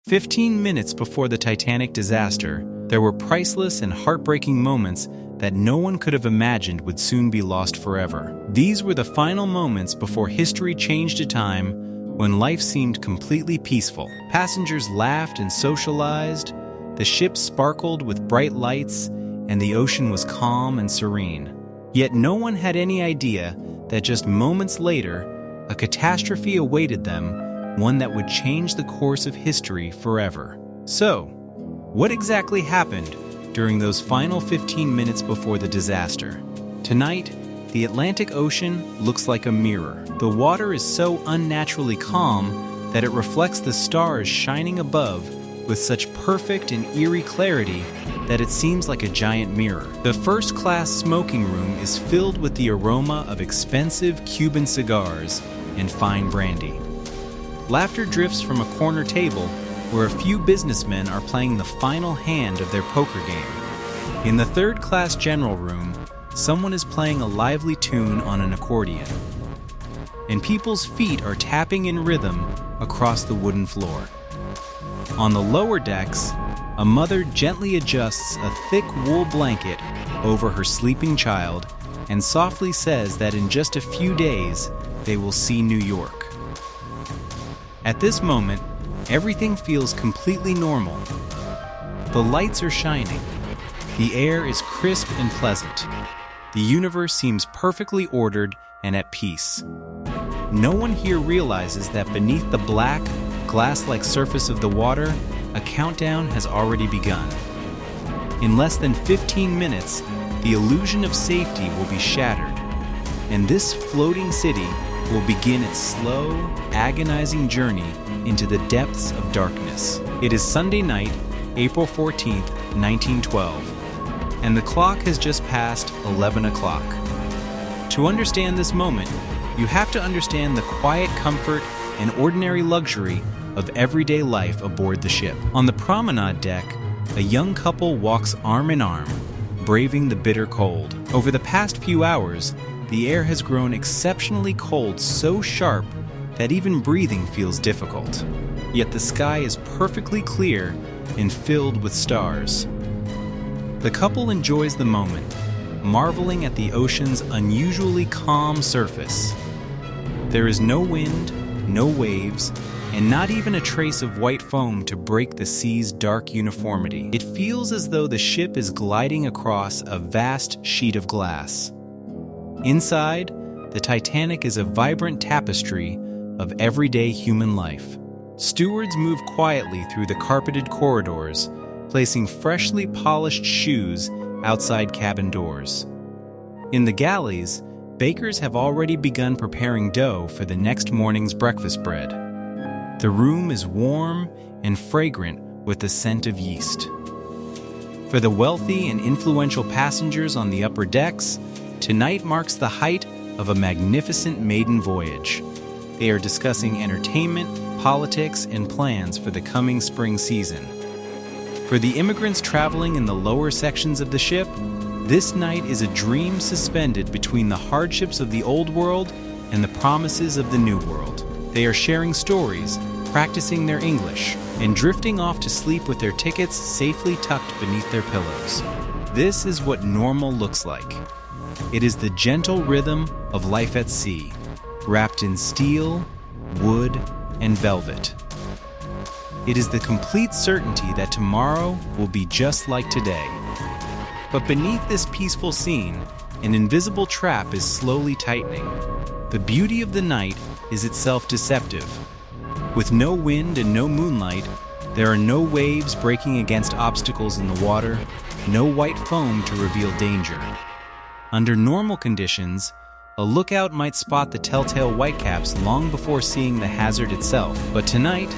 15 minutes before the Titanic disaster, there were priceless and heartbreaking moments that no one could have imagined would soon be lost forever. These were the final moments before history changed a time when life seemed completely peaceful. Passengers laughed and socialized, the ship sparkled with bright lights, and the ocean was calm and serene. Yet no one had any idea that just moments later, a catastrophe awaited them, one that would change the course of history forever. So, what exactly happened during those final 15 minutes before the disaster? Tonight, the Atlantic Ocean looks like a mirror. The water is so unnaturally calm that it reflects the stars shining above with such perfect and eerie clarity that it seems like a giant mirror. The first-class smoking room is filled with the aroma of expensive Cuban cigars and fine brandy. Laughter drifts from a corner table where a few businessmen are playing the final hand of their poker game. In the third-class general room, someone is playing a lively tune on an accordion, and people's feet are tapping in rhythm across the wooden floor. On the lower decks, a mother gently adjusts a thick wool blanket over her sleeping child and softly says that in just a few days, they will see New York. At this moment, everything feels completely normal. The lights are shining. The air is crisp and pleasant. The universe seems perfectly ordered and at peace. No one here realizes that beneath the black, glass-like surface of the water, a countdown has already begun. In less than 15 minutes, the illusion of safety will be shattered, and this floating city will begin its slow, agonizing journey into the depths of darkness. It is Sunday night, April 14th, 1912, and the clock has just passed 11 o'clock. To understand this moment, you have to understand the quiet comfort and ordinary luxury of everyday life aboard the ship. On the promenade deck, a young couple walks arm in arm, braving the bitter cold. Over the past few hours, the air has grown exceptionally cold, so sharp that even breathing feels difficult. Yet the sky is perfectly clear and filled with stars. The couple enjoys the moment, marveling at the ocean's unusually calm surface. There is no wind, no waves, and not even a trace of white foam to break the sea's dark uniformity. It feels as though the ship is gliding across a vast sheet of glass. Inside, the Titanic is a vibrant tapestry of everyday human life. Stewards move quietly through the carpeted corridors, placing freshly polished shoes outside cabin doors. In the galleys, bakers have already begun preparing dough for the next morning's breakfast bread. The room is warm and fragrant with the scent of yeast. For the wealthy and influential passengers on the upper decks, tonight marks the height of a magnificent maiden voyage. They are discussing entertainment, politics, and plans for the coming spring season. For the immigrants traveling in the lower sections of the ship, this night is a dream suspended between the hardships of the old world and the promises of the new world. They are sharing stories, practicing their English, and drifting off to sleep with their tickets safely tucked beneath their pillows. This is what normal looks like. It is the gentle rhythm of life at sea, wrapped in steel, wood, and velvet. It is the complete certainty that tomorrow will be just like today. But beneath this peaceful scene, an invisible trap is slowly tightening. The beauty of the night is itself deceptive. With no wind and no moonlight, there are no waves breaking against obstacles in the water, no white foam to reveal danger. Under normal conditions, a lookout might spot the telltale whitecaps long before seeing the hazard itself. But tonight,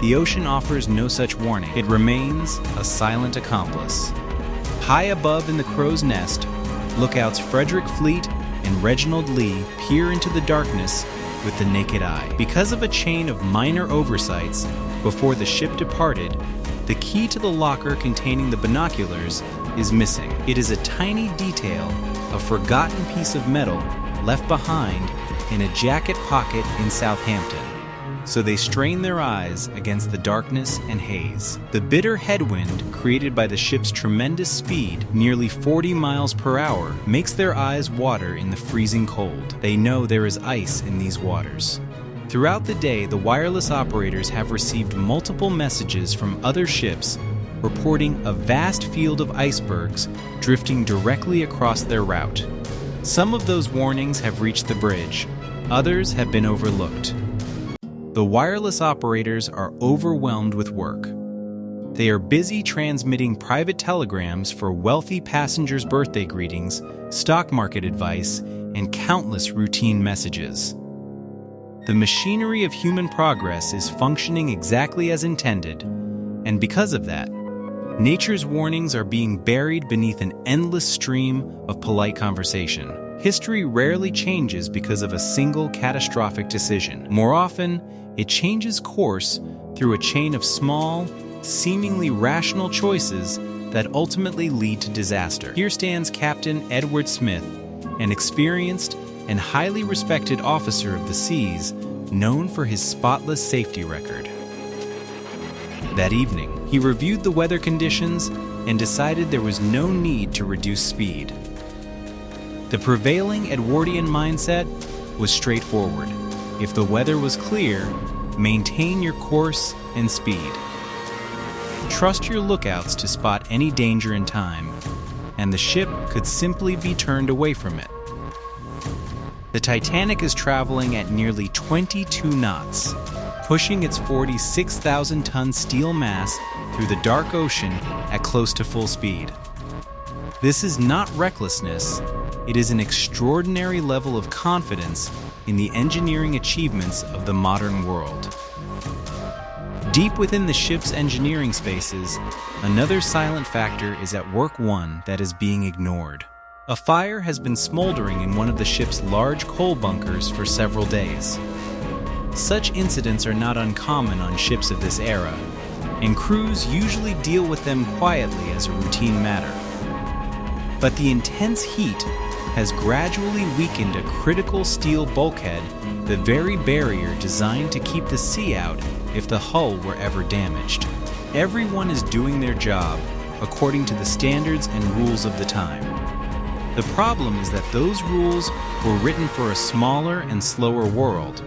the ocean offers no such warning. It remains a silent accomplice. High above in the crow's nest, lookouts Frederick Fleet and Reginald Lee peer into the darkness with the naked eye. Because of a chain of minor oversights before the ship departed, the key to the locker containing the binoculars is missing. It is a tiny detail, a forgotten piece of metal left behind in a jacket pocket in Southampton. so they strain their eyes against the darkness and haze. The bitter headwind created by the ship's tremendous speed, nearly 40 miles per hour, makes their eyes water in the freezing cold. They know there is ice in these waters. Throughout the day, the wireless operators have received multiple messages from other ships reporting a vast field of icebergs drifting directly across their route. Some of those warnings have reached the bridge, others have been overlooked. The wireless operators are overwhelmed with work. They are busy transmitting private telegrams for wealthy passengers' birthday greetings, stock market advice, and countless routine messages. The machinery of human progress is functioning exactly as intended, and because of that, nature's warnings are being buried beneath an endless stream of polite conversation. History rarely changes because of a single catastrophic decision. More often, it changes course through a chain of small, seemingly rational choices that ultimately lead to disaster. Here stands Captain Edward Smith, an experienced and highly respected officer of the seas, known for his spotless safety record. That evening, he reviewed the weather conditions and decided there was no need to reduce speed. The prevailing Edwardian mindset was straightforward. If the weather was clear, maintain your course and speed. Trust your lookouts to spot any danger in time, and the ship could simply be turned away from it. The Titanic is traveling at nearly 22 knots, pushing its 46,000-ton steel mass through the dark ocean at close to full speed. This is not recklessness, it is an extraordinary level of confidence in the engineering achievements of the modern world. Deep within the ship's engineering spaces, another silent factor is at work, one that is being ignored. A fire has been smoldering in one of the ship's large coal bunkers for several days. Such incidents are not uncommon on ships of this era, and crews usually deal with them quietly as a routine matter. But the intense heat has gradually weakened a critical steel bulkhead, the very barrier designed to keep the sea out if the hull were ever damaged. Everyone is doing their job according to the standards and rules of the time. The problem is that those rules were written for a smaller and slower world.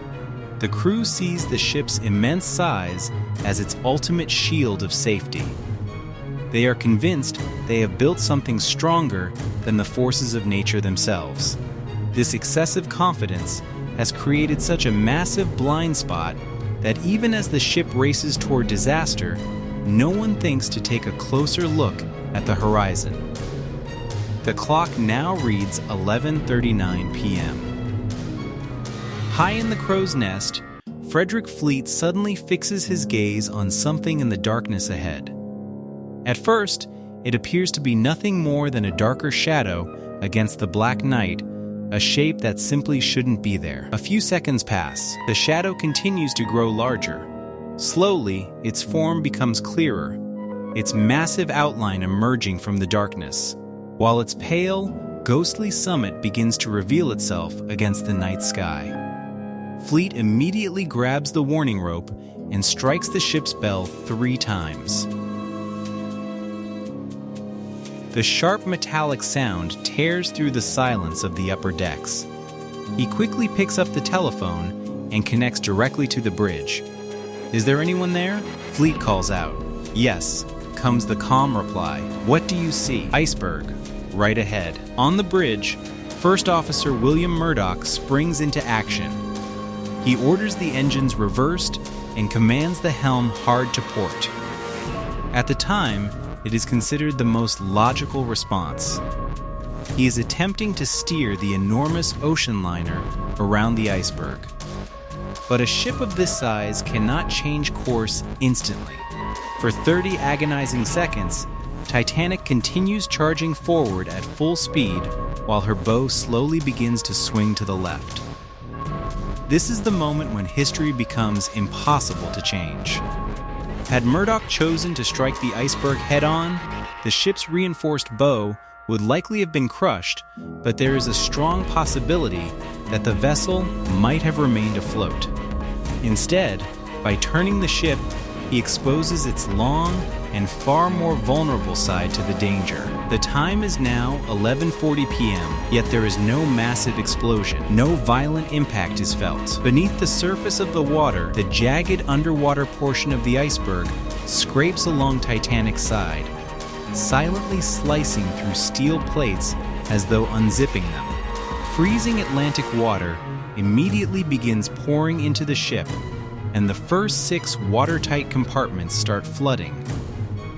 The crew sees the ship's immense size as its ultimate shield of safety. They are convinced they have built something stronger than the forces of nature themselves. This excessive confidence has created such a massive blind spot that even as the ship races toward disaster, no one thinks to take a closer look at the horizon. The clock now reads 11:39 p.m. High in the crow's nest, Frederick Fleet suddenly fixes his gaze on something in the darkness ahead. At first, it appears to be nothing more than a darker shadow against the black night, a shape that simply shouldn't be there. A few seconds pass. The shadow continues to grow larger. Slowly, its form becomes clearer, its massive outline emerging from the darkness, while its pale, ghostly summit begins to reveal itself against the night sky. Fleet immediately grabs the warning rope and strikes the ship's bell 3 times. The sharp metallic sound tears through the silence of the upper decks. He quickly picks up the telephone and connects directly to the bridge. "Is there anyone there?" Fleet calls out. "Yes," comes the calm reply. "What do you see?" "Iceberg, right ahead." On the bridge, First Officer William Murdoch springs into action. He orders the engines reversed and commands the helm hard to port. At the time, it is considered the most logical response. He is attempting to steer the enormous ocean liner around the iceberg. But a ship of this size cannot change course instantly. For 30 agonizing seconds, Titanic continues charging forward at full speed while her bow slowly begins to swing to the left. This is the moment when history becomes impossible to change. Had Murdoch chosen to strike the iceberg head-on, the ship's reinforced bow would likely have been crushed, but there is a strong possibility that the vessel might have remained afloat. Instead, by turning the ship, he exposes its long and far more vulnerable side to the danger. The time is now 11:40 p.m., yet there is no massive explosion. No violent impact is felt. Beneath the surface of the water, the jagged underwater portion of the iceberg scrapes along Titanic's side, silently slicing through steel plates as though unzipping them. Freezing Atlantic water immediately begins pouring into the ship, and the first 6 watertight compartments start flooding.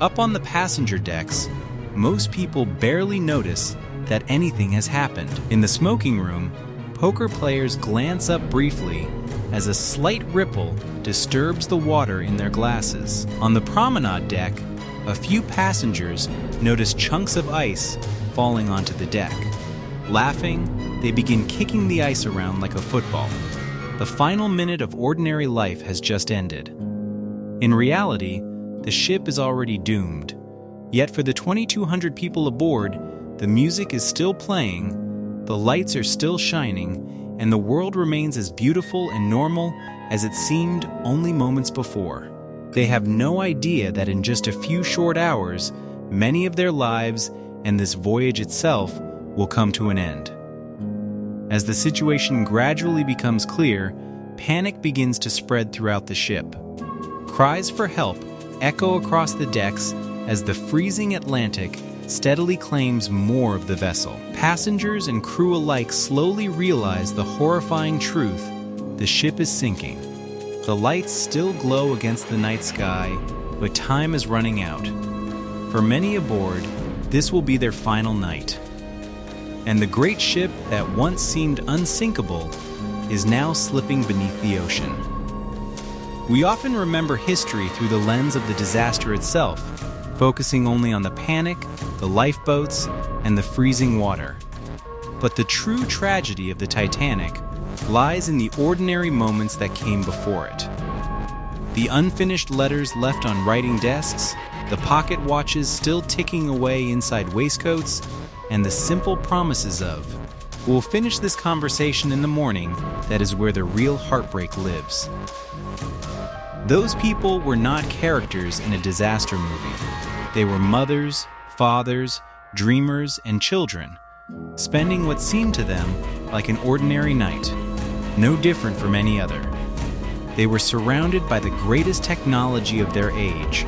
Up on the passenger decks, most people barely notice that anything has happened. In the smoking room, poker players glance up briefly as a slight ripple disturbs the water in their glasses. On the promenade deck, a few passengers notice chunks of ice falling onto the deck. Laughing, they begin kicking the ice around like a football. The final minute of ordinary life has just ended. In reality, the ship is already doomed. Yet for the 2,200 people aboard, the music is still playing, the lights are still shining, and the world remains as beautiful and normal as it seemed only moments before. They have no idea that in just a few short hours, many of their lives and this voyage itself will come to an end. As the situation gradually becomes clear, panic begins to spread throughout the ship. Cries for help echo across the decks as the freezing Atlantic steadily claims more of the vessel. Passengers and crew alike slowly realize the horrifying truth: the ship is sinking. The lights still glow against the night sky, but time is running out. For many aboard, this will be their final night. And the great ship that once seemed unsinkable is now slipping beneath the ocean. We often remember history through the lens of the disaster itself, focusing only on the panic, the lifeboats, and the freezing water. But the true tragedy of the Titanic lies in the ordinary moments that came before it. The unfinished letters left on writing desks, the pocket watches still ticking away inside waistcoats, and the simple promises of, "We'll finish this conversation in the morning," that is where the real heartbreak lives. Those people were not characters in a disaster movie. They were mothers, fathers, dreamers, and children, spending what seemed to them like an ordinary night, no different from any other. They were surrounded by the greatest technology of their age,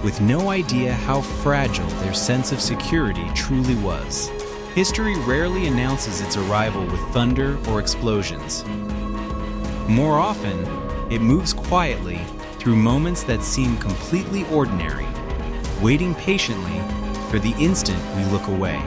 with no idea how fragile their sense of security truly was. History rarely announces its arrival with thunder or explosions. More often, it moves quietly through moments that seem completely ordinary, waiting patiently for the instant we look away.